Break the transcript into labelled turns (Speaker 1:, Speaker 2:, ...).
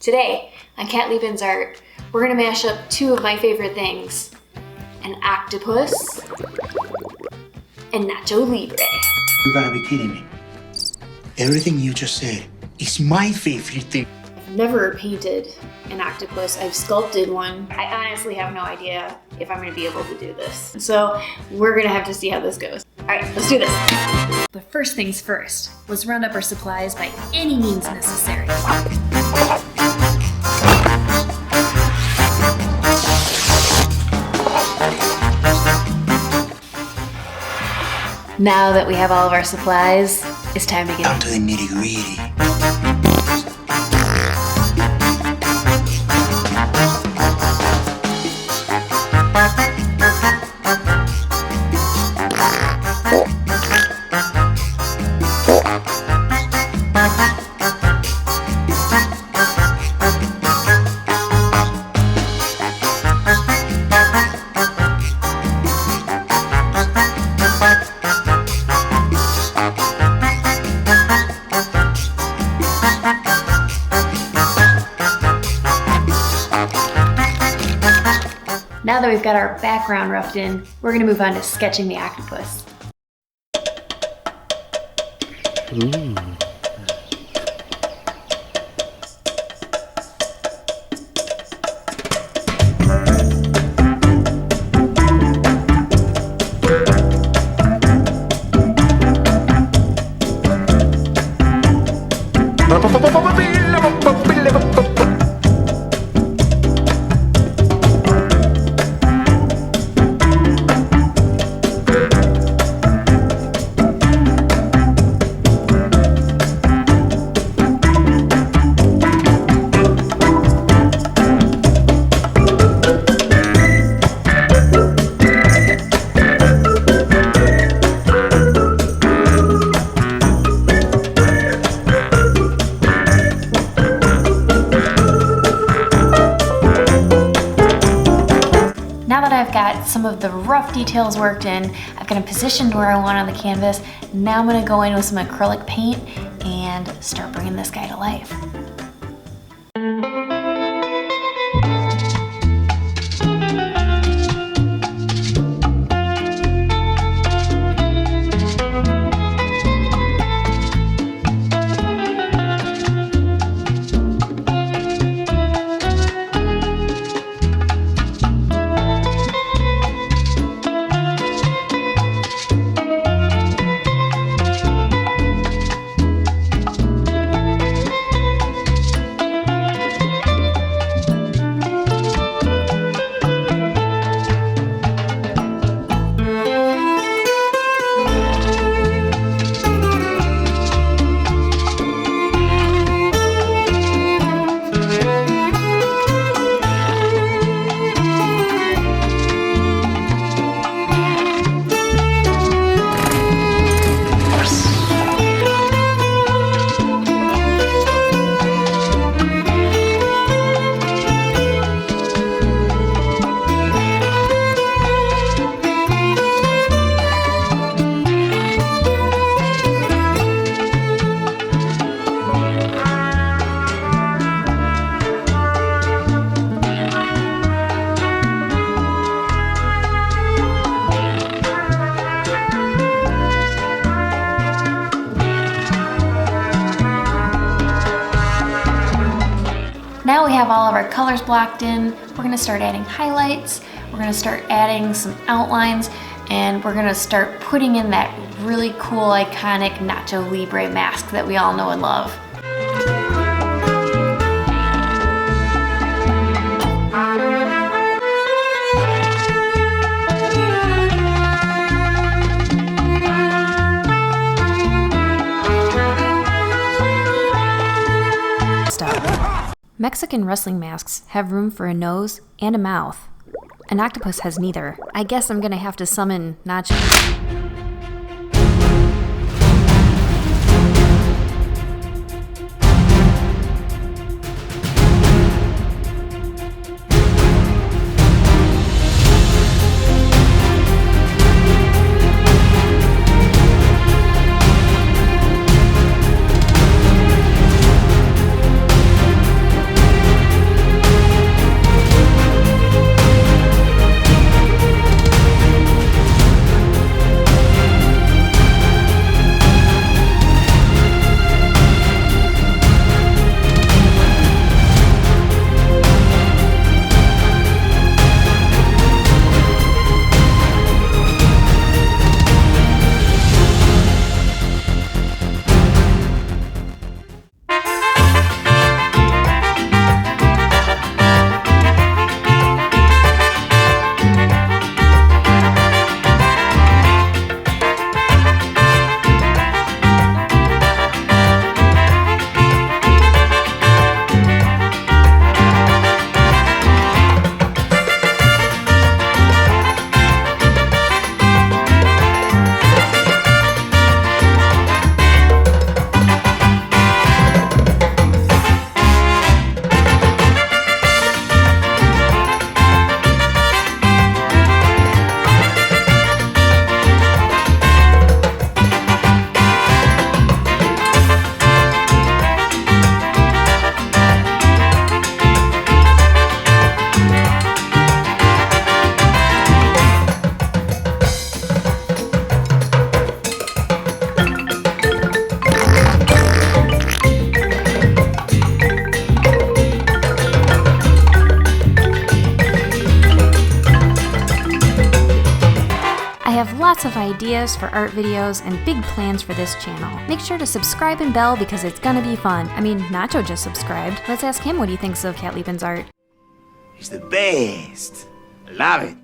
Speaker 1: Today, on Cat Liebman's Art, we're gonna mash up two of my favorite things, an octopus and Nacho Libre.
Speaker 2: You gotta be kidding me. Everything you just said is my favorite thing.
Speaker 1: I've never painted an octopus. I've sculpted one. I honestly have no idea if I'm gonna be able to do this. So we're gonna have to see how this goes. All right, let's do this. But first things first, let's round up our supplies by any means necessary. Now that we have all of our supplies, it's time to get
Speaker 2: down to the nitty-gritty.
Speaker 1: Now that we've got our background roughed in, we're gonna move on to sketching the octopus. Now that I've got some of the rough details worked in, I've got them positioned where I want on the canvas. Now I'm gonna go in with some acrylic paint and start bringing this guy to life. Now we have all of our colors blocked in. We're gonna start adding highlights. We're gonna start adding some outlines, and we're gonna start putting in that really cool, iconic Nacho Libre mask that we all know and love. Mexican wrestling masks have room for a nose and a mouth. An octopus has neither. I guess I'm gonna have to summon Nacho.
Speaker 3: lots of ideas for art videos and big plans for this channel. Make sure to subscribe and bell because it's gonna be fun. I mean, Nacho just subscribed. Let's ask him what he thinks of Cat Liben's art.
Speaker 2: He's the best. I love it.